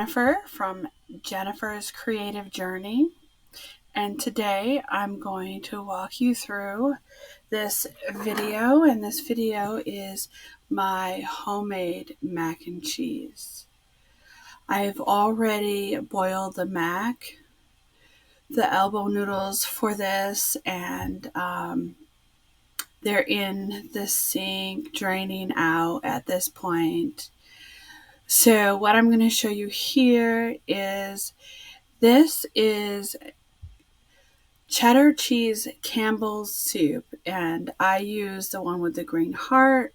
Jennifer from Jennifer's Creative Journey, and today I'm going to walk you through this video, and this video is my homemade mac and cheese. I've already boiled the elbow noodles for this, and they're in the sink draining out at this point. So what I'm going to show you here is this is cheddar cheese Campbell's soup, and I use the one with the green heart.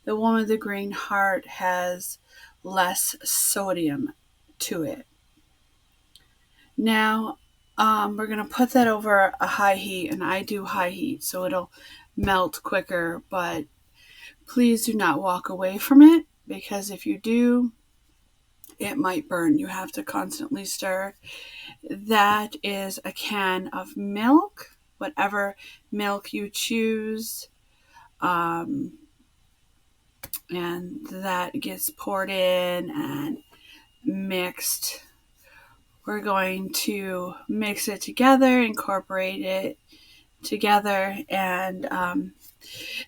The one with the green heart has less sodium to it. Now, we're going to put that over a high heat, and I do high heat so it'll melt quicker, but please do not walk away from it because if you do, it might burn. You have to constantly stir. That is a can of milk, whatever milk you choose. And that gets poured in and mixed. We're going to mix it together, incorporate it together, and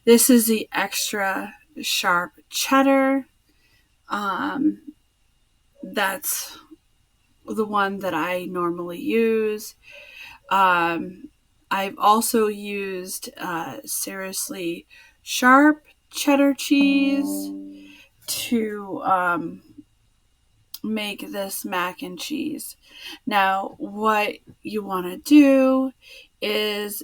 this is the extra sharp cheddar. That's the one that I normally use. I've also used seriously sharp cheddar cheese to make this mac and cheese. Now, what you want to do is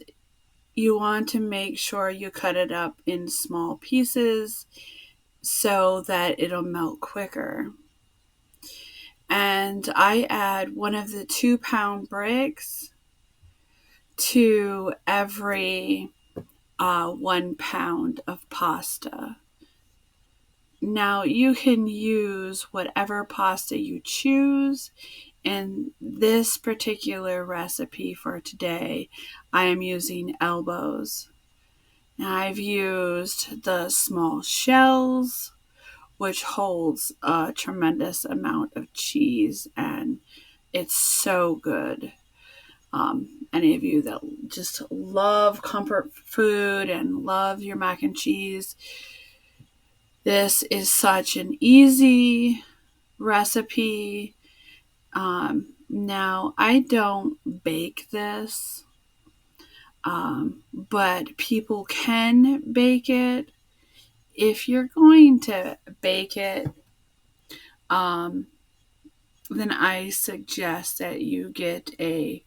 you want to make sure you cut it up in small pieces so that it'll melt quicker. And I add one of the 2-pound bricks to every 1 pound of pasta. Now you can use whatever pasta you choose. In this particular recipe for today, I am using elbows. Now I've used the small shells, which holds a tremendous amount of cheese, and it's so good. Any of you that just love comfort food and love your mac and cheese, this is such an easy recipe. Now, I don't bake this, but people can bake it. If you're going to bake it, then I suggest that you get a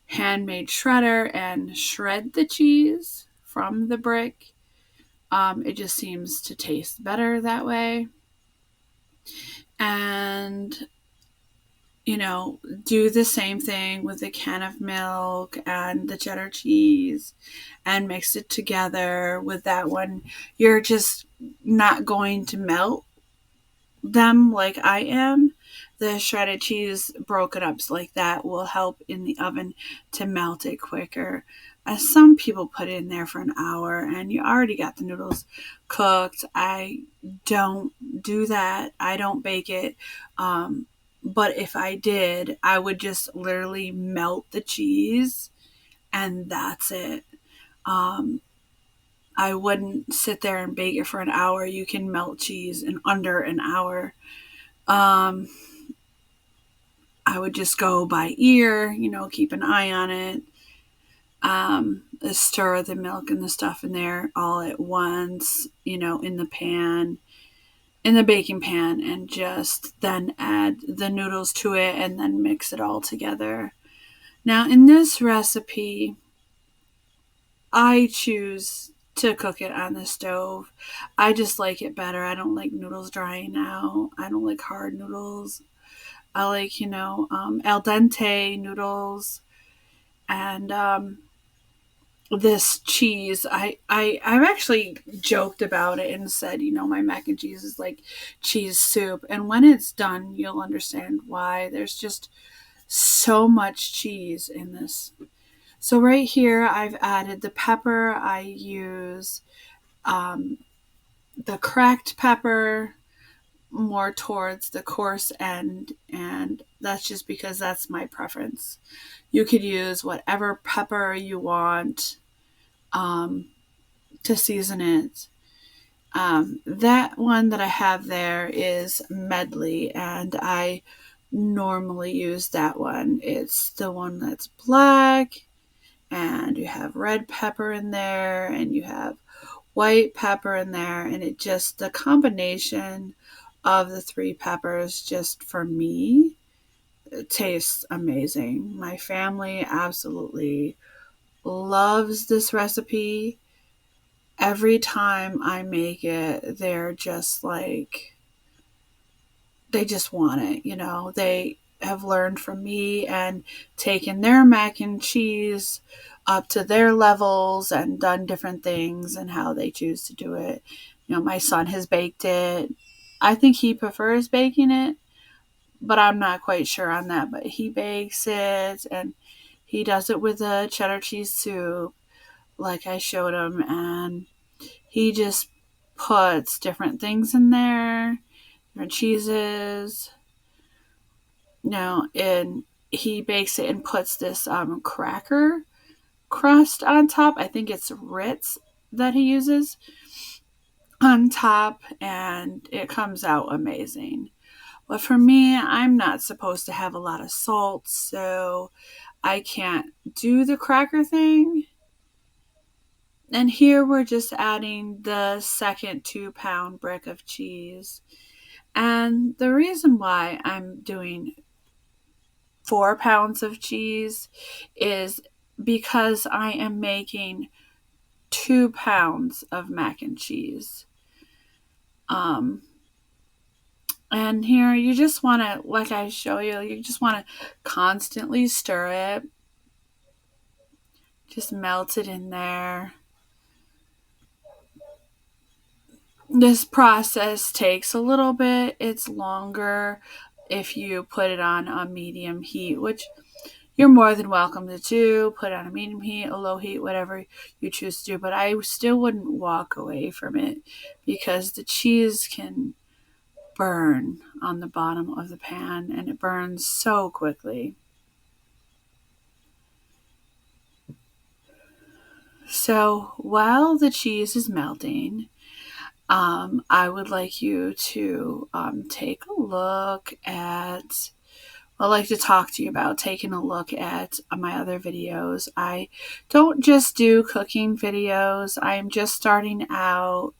handmade shredder and shred the cheese from the brick. It just seems to taste better that way. And, do the same thing with a can of milk and the cheddar cheese and mix it together with that one. You're just not going to melt them like I am. The shredded cheese broken up like that will help in the oven to melt it quicker. As some people put it in there for an hour and you already got the noodles cooked. I don't do that. I don't bake it. But if I did, I would just literally melt the cheese and that's it. I wouldn't sit there and bake it for an hour. You can melt cheese in under an hour. I would just go by ear, keep an eye on it. Stir the milk and the stuff in there all at once, in the pan, in the baking pan, and just then add the noodles to it and then mix it all together. Now, in this recipe, I choose to cook it on the stove. I just like it better. I don't like noodles drying out. I don't like hard noodles. I like, al dente noodles. And this cheese, I've actually joked about it and said, my mac and cheese is like cheese soup. And when it's done, you'll understand why. There's just so much cheese in this. So right here, I've added the pepper. I use the cracked pepper. more towards the coarse end, and that's just because that's my preference. You could use whatever pepper you want um, to season it. That one that I have there is medley, and I normally use that one. It's the one that's black, and you have red pepper in there, and you have white pepper in there, and it just, the combination of the three peppers, just for me, it tastes amazing. My family absolutely loves this recipe. Every time I make it, they're just like, they just want it, you know. They have learned from me and taken their mac and cheese up to their levels and done different things and how they choose to do it. You know, my son has baked it. I think he prefers baking it, but I'm not quite sure on that. But he bakes it, and he does it with a cheddar cheese soup, like I showed him, and he just puts different things in there, different cheeses, you know, and he bakes it and puts this cracker crust on top. I think it's Ritz that he uses on top, and it comes out amazing. But for me, I'm not supposed to have a lot of salt, so I can't do the cracker thing. And here we're just adding the second 2 pound brick of cheese. And the reason why I'm doing 4 pounds of cheese is because I am making 2 pounds of mac and cheese. Um, and here you just want to, like I show you, you just want to constantly stir it. Just melt it in there. This process takes a little bit. It's longer if you put it on a medium heat, which you're more than welcome to do. Put it on a medium heat, a low heat, whatever you choose to do. But I still wouldn't walk away from it because the cheese can burn on the bottom of the pan, and it burns so quickly. So while the cheese is melting, I would like you to take a look at, I'd like to talk to you about taking a look at my other videos. I don't just do cooking videos. I'm just starting out,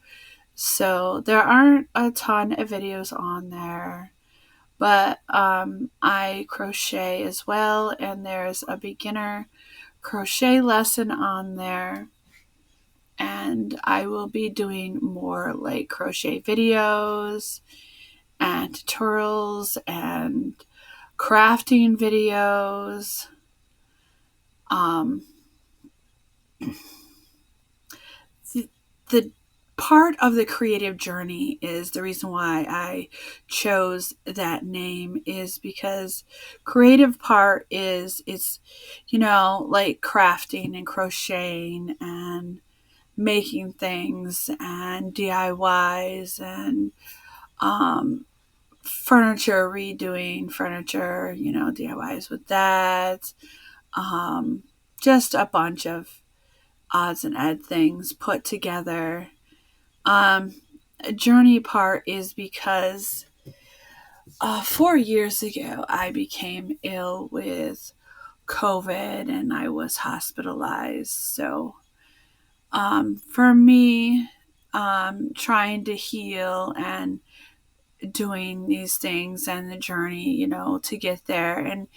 so there aren't a ton of videos on there. But I crochet as well, and there's a beginner crochet lesson on there. And I will be doing more like crochet videos and tutorials and crafting videos. Um, the part of the creative journey is the reason why I chose that name, is because creative part is, it's, you know, like crafting and crocheting and making things and DIYs and furniture, redoing furniture, you know, DIYs with that. Um, just a bunch of odds and ed things put together. A journey part is because 4 years ago I became ill with COVID and I was hospitalized. So for me, trying to heal and doing these things and the journey, you know, to get there. And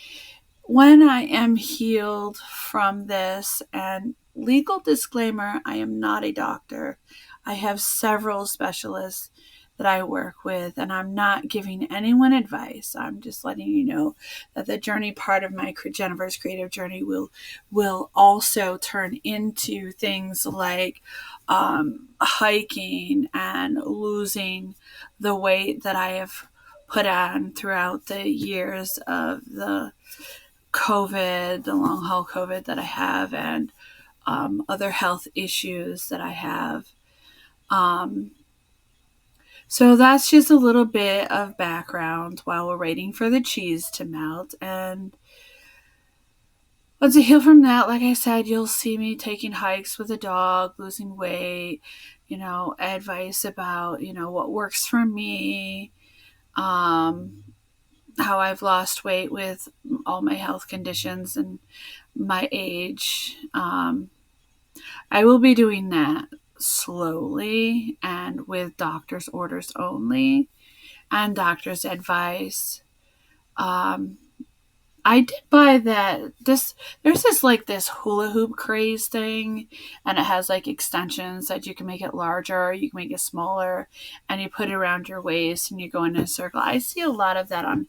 when I am healed from this, and legal disclaimer, I am not a doctor. I have several specialists that I work with, and I'm not giving anyone advice. I'm just letting you know that the journey part of my Jennifer's creative journey will also turn into things like hiking and losing the weight that I have put on throughout the years of the COVID, the long haul COVID that I have, and other health issues that I have. Um, So that's just a little bit of background while we're waiting for the cheese to melt. And once I heal from that, like I said, you'll see me taking hikes with a dog, losing weight, advice about, what works for me, um, how I've lost weight with all my health conditions and my age. I will be doing that slowly and with doctor's orders only and doctor's advice. Um, I did buy there's this hula hoop craze thing, and it has like extensions that you can make it larger, you can make it smaller, and you put it around your waist and you go in a circle. I see a lot of that on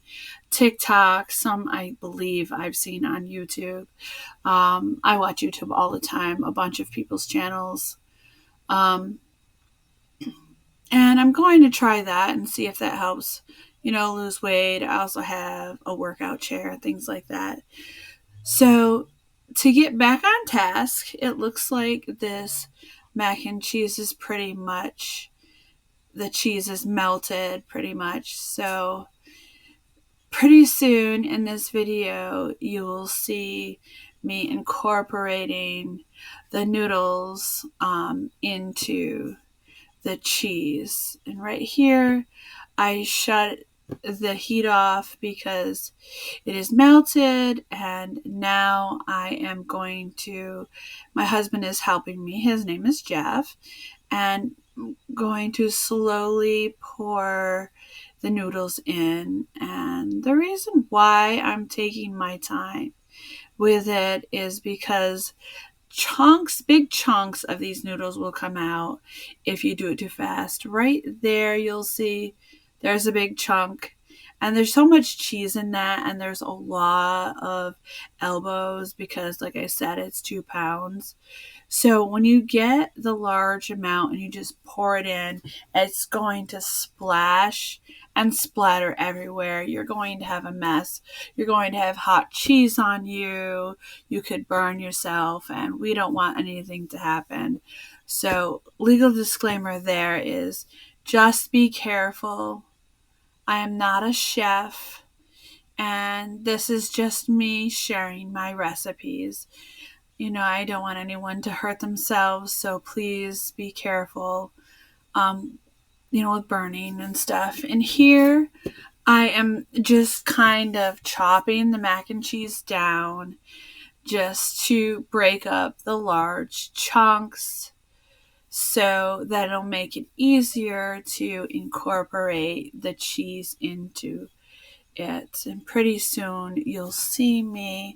TikTok, some I believe I've seen on YouTube. I watch YouTube all the time, a bunch of people's channels. Um, and I'm going to try that and see if that helps, lose weight. I also have a workout chair, things like that. So, to get back on task, it looks like this mac and cheese is pretty much, the cheese is melted pretty much. So, pretty soon in this video, you will see me incorporating the noodles into the cheese. And right here, I shut the heat off because it is melted, and now I am going to, my husband is helping me, his name is Jeff, and I'm going to slowly pour the noodles in. And the reason why I'm taking my time with it is because big chunks of these noodles will come out if you do it too fast. Right there, you'll see there's a big chunk. And there's so much cheese in that, and there's a lot of elbows because, like I said, it's 2 pounds. So when you get the large amount and you just pour it in, it's going to splash and splatter everywhere. You're going to have a mess. You're going to have hot cheese on you. You could burn yourself, and we don't want anything to happen. So, legal disclaimer there is just be careful. I am not a chef, and this is just me sharing my recipes. I don't want anyone to hurt themselves, so please be careful, with burning and stuff. And here I am just kind of chopping the mac and cheese down just to break up the large chunks so that it'll make it easier to incorporate the cheese into it. And pretty soon you'll see me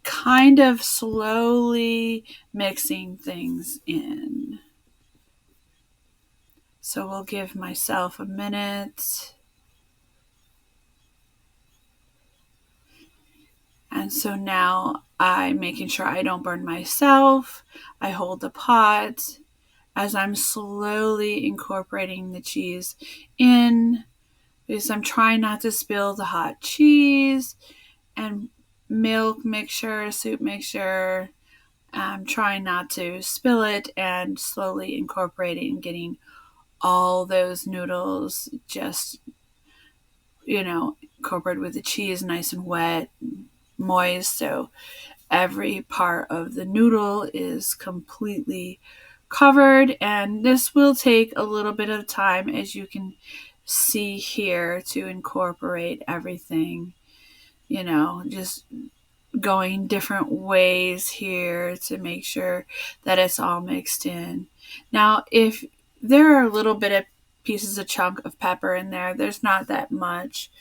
kind of slowly mixing things in. So we'll give myself a minute. And so now I'm making sure I don't burn myself. I hold the pot as I'm slowly incorporating the cheese in, because I'm trying not to spill the hot cheese and milk mixture, soup mixture. I'm trying not to spill it and slowly incorporating and getting all those noodles just, incorporated with the cheese nice and wet, moist. So every part of the noodle is completely covered. And this will take a little bit of time, as you can see here, to incorporate everything, just going different ways here to make sure that it's all mixed in. Now, if there are a little bit of pieces of chunk of pepper in there, there's not that much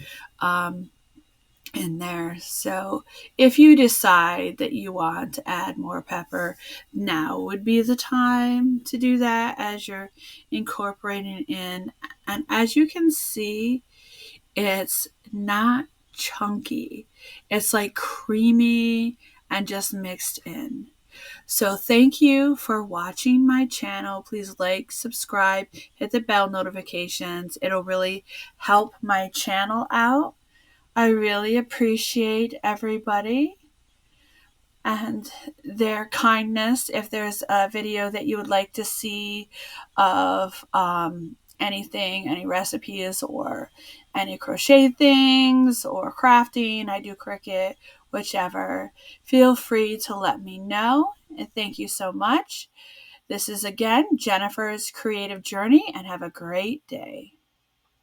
in there. So if you decide that you want to add more pepper, now would be the time to do that as you're incorporating in. And as you can see, it's not chunky. It's like creamy and just mixed in. So thank you for watching my channel. Please like, subscribe, hit the bell notifications. It'll really help my channel out. I really appreciate everybody and their kindness. If there's a video that you would like to see of anything, any recipes or any crochet things or crafting, I do Cricut, whichever, feel free to let me know. And thank you so much. This is again Jennifer's Creative Journey, and have a great day.